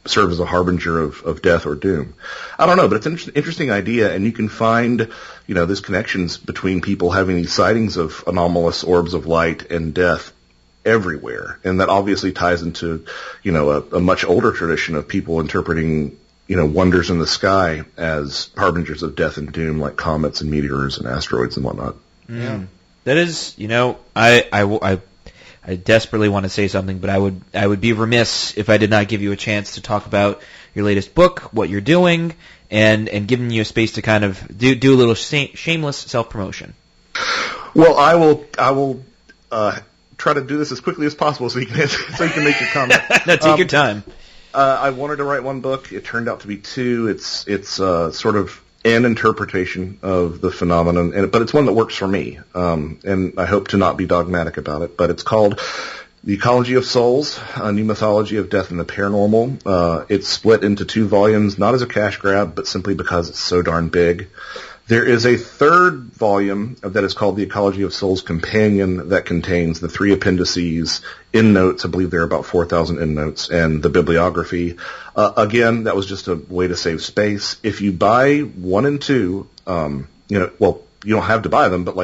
serve as a harbinger of death or doom? I don't know, but it's an interesting idea, and you can find, these connections between people having these sightings of anomalous orbs of light and death everywhere, and that obviously ties into, a much older tradition of people interpreting, wonders in the sky as harbingers of death and doom, like comets and meteors and asteroids and whatnot. Yeah. That is, I desperately want to say something, but I would be remiss if I did not give you a chance to talk about your latest book, what you're doing, and giving you a space to kind of do a little shameless self-promotion. Well, I will try to do this as quickly as possible so you can make your comment. No, take your time. I wanted to write one book. It turned out to be two. It's sort of an interpretation of the phenomenon, but it's one that works for me. And I hope to not be dogmatic about it. But it's called The Ecology of Souls, a New Mythology of Death and the Paranormal. It's split into 2 volumes, not as a cash grab, but simply because it's so darn big. There is a third volume that is called The Ecology of Souls Companion that contains the 3 appendices, endnotes, I believe there are about 4,000 endnotes, and the bibliography. Again, that was just a way to save space. If you buy 1 and 2, you don't have to buy them, but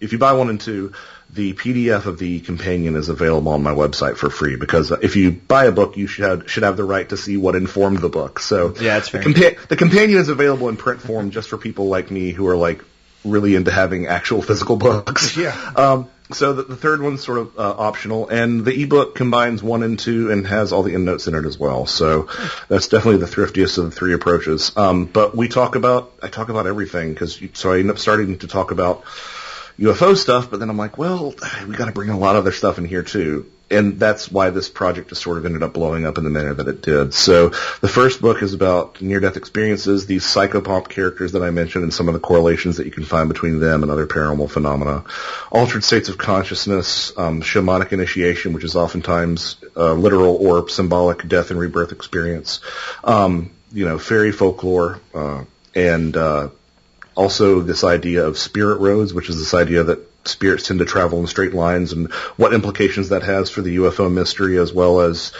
if you buy 1 and 2, the PDF of the companion is available on my website for free, because if you buy a book, you should have the right to see what informed the book. So yeah, that's fair. The companion is available in print form just for people like me who are really into having actual physical books. Yeah. So the third one's sort of optional, and the ebook combines 1 and 2 and has all the endnotes in it as well. So that's definitely the thriftiest of the 3 approaches. But I talk about everything, so I end up starting to talk about UFO stuff, but then I'm like, well, we got to bring a lot of other stuff in here too. And that's why this project just sort of ended up blowing up in the manner that it did. So the first book is about near-death experiences, these psychopomp characters that I mentioned, and some of the correlations that you can find between them and other paranormal phenomena. Altered states of consciousness, shamanic initiation, which is oftentimes literal or symbolic death and rebirth experience, fairy folklore, and also this idea of spirit roads, which is this idea that spirits tend to travel in straight lines, and what implications that has for the UFO mystery, as well as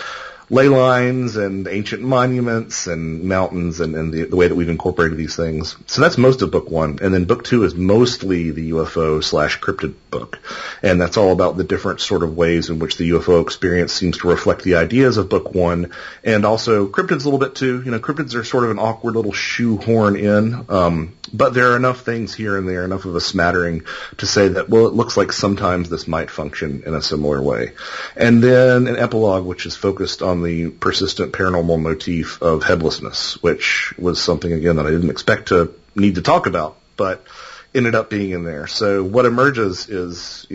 ley lines and ancient monuments and mountains and the way that we've incorporated these things. So that's most of book 1. And then book 2 is mostly the UFO/cryptid book. And that's all about the different sort of ways in which the UFO experience seems to reflect the ideas of book 1. And also cryptids a little bit too. Cryptids are sort of an awkward little shoehorn in. But there are enough things here and there, enough of a smattering to say that, well, it looks like sometimes this might function in a similar way. And then an epilogue, which is focused on the persistent paranormal motif of headlessness, which was something, again, that I didn't expect to need to talk about, but ended up being in there. So what emerges is,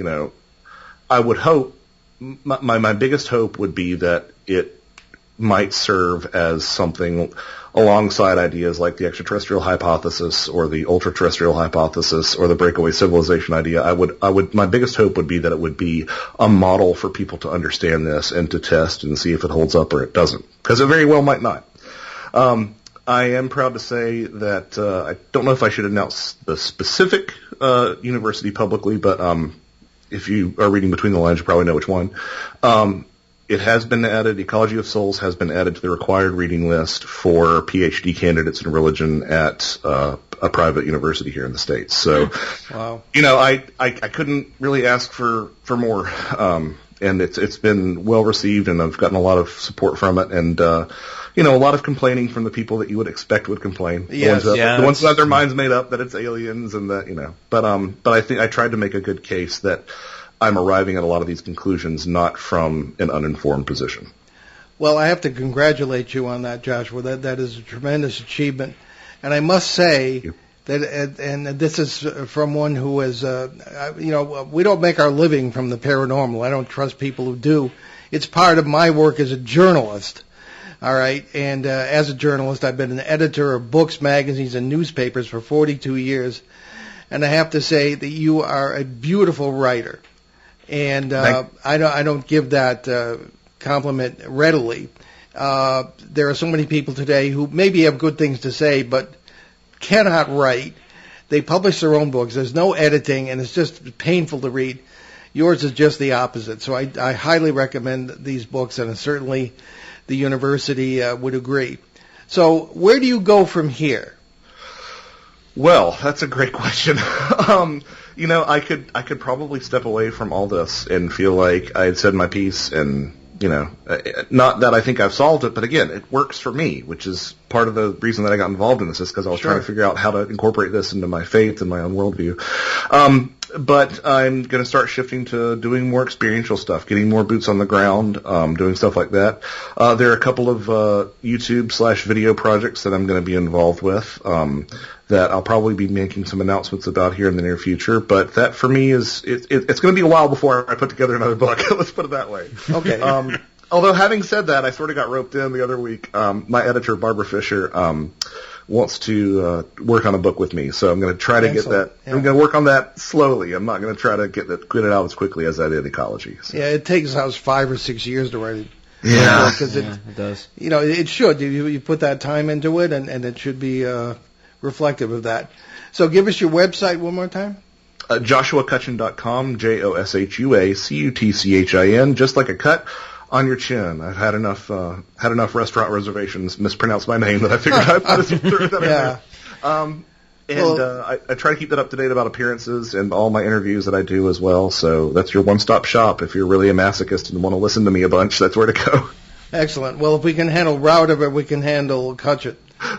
I would hope, my biggest hope would be that it might serve as something alongside ideas like the extraterrestrial hypothesis or the ultra-terrestrial hypothesis or the breakaway civilization idea. My biggest hope would be that it would be a model for people to understand this and to test and see if it holds up or it doesn't, because it very well might not. I am proud to say that I don't know if I should announce the specific university publicly, but if you are reading between the lines, you probably know which one. It has been added, Ecology of Souls has been added to the required reading list for PhD candidates in religion at a private university here in the States. So, wow. I couldn't really ask for more. And it's been well received, and I've gotten a lot of support from it, and a lot of complaining from the people that you would expect would complain. Yes, the ones that have their minds made up that it's aliens and that, But I think I tried to make a good case that I'm arriving at a lot of these conclusions not from an uninformed position. Well, I have to congratulate you on that, Joshua. That is a tremendous achievement. And I must say that, and this is from one who is, we don't make our living from the paranormal. I don't trust people who do. It's part of my work as a journalist. All right. And as a journalist, I've been an editor of books, magazines, and newspapers for 42 years. And I have to say that you are a beautiful writer. And I don't give that compliment readily. There are so many people today who maybe have good things to say, but cannot write. They publish their own books. There's no editing, and it's just painful to read. Yours is just the opposite. So I highly recommend these books, and certainly the university would agree. So where do you go from here? Well, that's a great question. I could probably step away from all this and feel like I had said my piece, and not that I think I've solved it, but again, it works for me, which is part of the reason that I got involved in this, is because I was trying to figure out how to incorporate this into my faith and my own worldview. But I'm going to start shifting to doing more experiential stuff, getting more boots on the ground, doing stuff like that. There are a couple of YouTube/video projects that I'm going to be involved with that I'll probably be making some announcements about here in the near future. But that, for me, it's going to be a while before I put together another book. Let's put it that way. Okay. Although, having said that, I sort of got roped in the other week. My editor, Barbara Fisher, wants to work on a book with me, so I'm going to try to get that. Yeah. I'm going to work on that slowly. I'm not going to try to get it out as quickly as I did ecology. So. Yeah, it takes us 5 or 6 years to write it. Yeah, because it does. It should. You put that time into it, and it should be reflective of that. So give us your website one more time. JoshuaCutchin.com, JOSHUACUTCHIN, just like a cut on your chin. I've had enough restaurant reservations mispronounce my name that I figured I'd put it through that in there. I try to keep that up to date about appearances and all my interviews that I do as well. So that's your one-stop shop. If you're really a masochist and want to listen to me a bunch, that's where to go. Excellent. Well, if we can handle Router, we can handle Cutchin.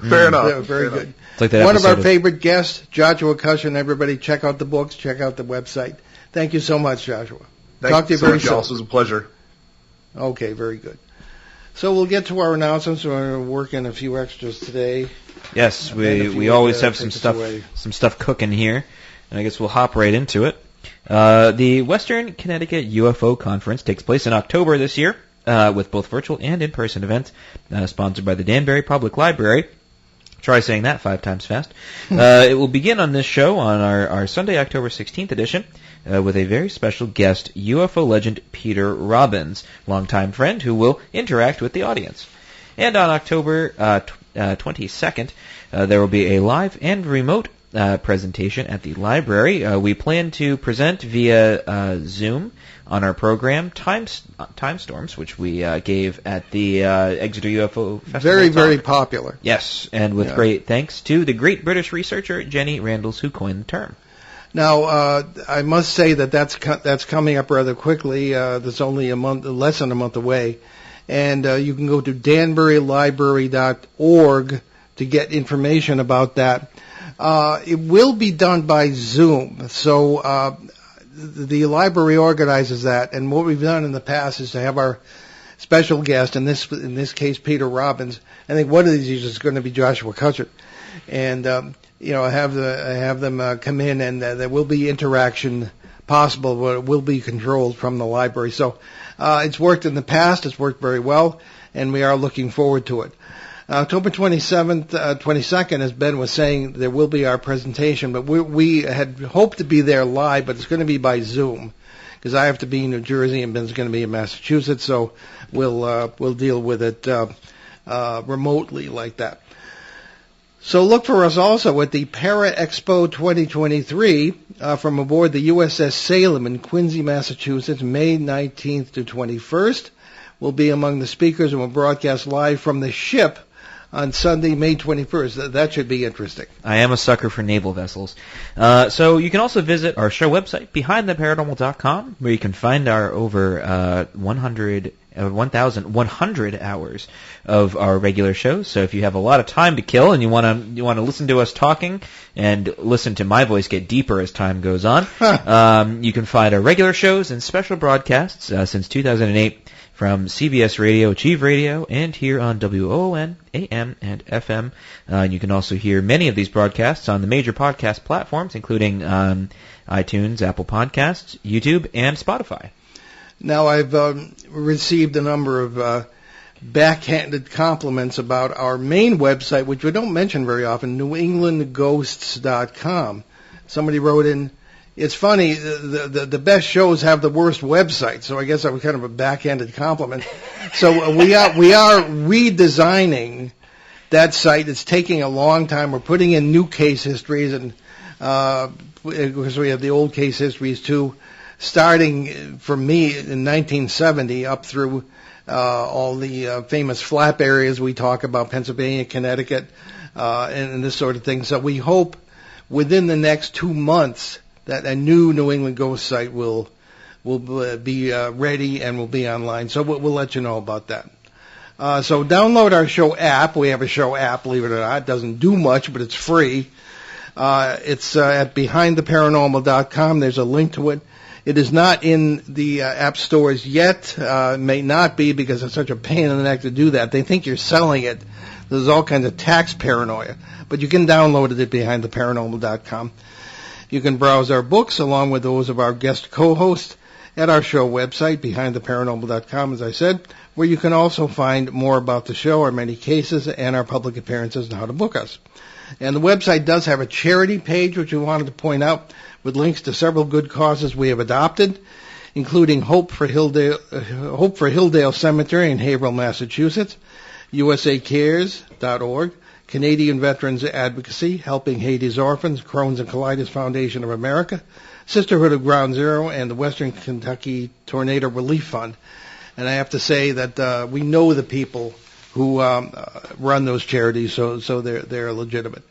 Fair enough. Yeah, very good. It's like that one of our favorite guests, Joshua Cutchin. Everybody, check out the books, check out the website. Thank you so much, Joshua. Talk to you very soon. It was a pleasure. Okay, very good. So we'll get to our announcements. We're going to work in a few extras today. Yes, we always have some stuff cooking here, and I guess we'll hop right into it. The Western Connecticut UFO Conference takes place in October this year, with both virtual and in-person events, sponsored by the Danbury Public Library. Try saying that 5 times fast. It will begin on this show on our Sunday, October 16th edition, with a very special guest, UFO legend Peter Robbins, longtime friend who will interact with the audience. And on October 22nd, there will be a live and remote presentation at the library. We plan to present via Zoom on our program, Time Storms, which we gave at the Exeter UFO Festival. Very, very popular. Yes, and with great thanks to the great British researcher Jenny Randles, who coined the term. Now, I must say that's coming up rather quickly. That's only less than a month away. And you can go to danburylibrary.org to get information about that. It will be done by Zoom. So the library organizes that. And what we've done in the past is to have our special guest, in this case, Peter Robbins. I think one of these years is going to be Joshua Cutchin. And I have them come in, and there will be interaction possible, but it will be controlled from the library. So it's worked in the past. It's worked very well, and we are looking forward to it. October 22nd, as Ben was saying, there will be our presentation, but we had hoped to be there live, but it's going to be by Zoom, because I have to be in New Jersey and Ben's going to be in Massachusetts, so we'll deal with it remotely like that. So look for us also at the Para Expo 2023 from aboard the USS Salem in Quincy, Massachusetts, May 19th to 21st. We'll be among the speakers and we'll broadcast live from the ship on Sunday, May 21st. That should be interesting. I am a sucker for naval vessels. So you can also visit our show website, BehindTheParanormal.com, where you can find our over 1,100 hours of our regular shows. So if you have a lot of time to kill and you want to listen to us talking and listen to my voice get deeper as time goes on, you can find our regular shows and special broadcasts since 2008 from CBS Radio, Achieve Radio, and here on WOON, AM, and FM. You can also hear many of these broadcasts on the major podcast platforms, including iTunes, Apple Podcasts, YouTube, and Spotify. Now, I've received a number of backhanded compliments about our main website, which we don't mention very often, newenglandghosts.com. Somebody wrote in, it's funny, the best shows have the worst website, so I guess that was kind of a backhanded compliment. So we are redesigning that site. It's taking a long time. We're putting in new case histories, and because we have the old case histories too, starting for me in 1970 up through all the famous flap areas we talk about, Pennsylvania, Connecticut, and this sort of thing. So we hope within the next 2 months that a new New England ghost site will be ready and will be online. So we'll let you know about that. So download our show app. We have a show app, believe it or not. It doesn't do much, but it's free. It's at BehindTheParanormal.com. There's a link to it. It is not in the app stores yet. It may not be because it's such a pain in the neck to do that. They think you're selling it. There's all kinds of tax paranoia. But you can download it at BehindTheParanormal.com. You can browse our books along with those of our guest co-hosts at our show website, BehindTheParanormal.com, as I said, where you can also find more about the show, our many cases, and our public appearances and how to book us. And the website does have a charity page, which we wanted to point out, with links to several good causes we have adopted, including Hope for Hilldale Cemetery in Haverhill, Massachusetts, USACares.org, Canadian Veterans Advocacy, Helping Haiti's Orphans, Crohn's and Colitis Foundation of America, Sisterhood of Ground Zero, and the Western Kentucky Tornado Relief Fund. And I have to say that we know the people who run those charities, so they're legitimate.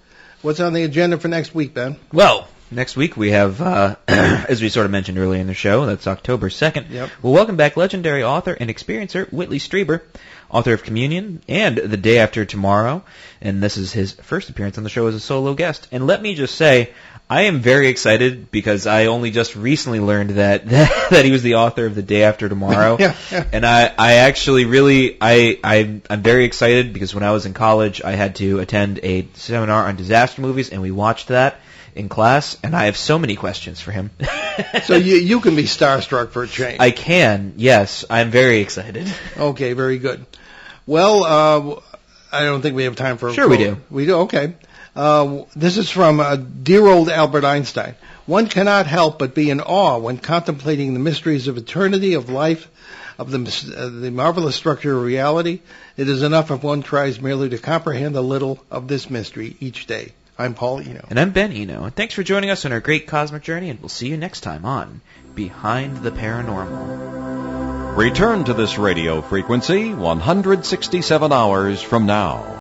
What's on the agenda for next week, Ben? Well, next week we have, as we sort of mentioned earlier in the show, that's October 2nd. Yep. We'll welcome back legendary author and experiencer Whitley Strieber, author of Communion and The Day After Tomorrow. And this is his first appearance on the show as a solo guest. And let me just say, I am very excited because I only just recently learned that he was the author of The Day After Tomorrow. Yeah. And I actually really, I'm very excited because when I was in college, I had to attend a seminar on disaster movies, and we watched that in class, and I have so many questions for him. So you can be starstruck for a change. I can, yes. I'm very excited. Okay, very good. Well, I don't think we have time for a Sure quote. we do. We do? Okay. This is from dear old Albert Einstein. One cannot help but be in awe when contemplating the mysteries of eternity, of life, of the marvelous structure of reality. It is enough if one tries merely to comprehend a little of this mystery each day. I'm Paul Eno. And I'm Ben Eno. And thanks for joining us on our great cosmic journey, and we'll see you next time on Behind the Paranormal. Return to this radio frequency 167 hours from now.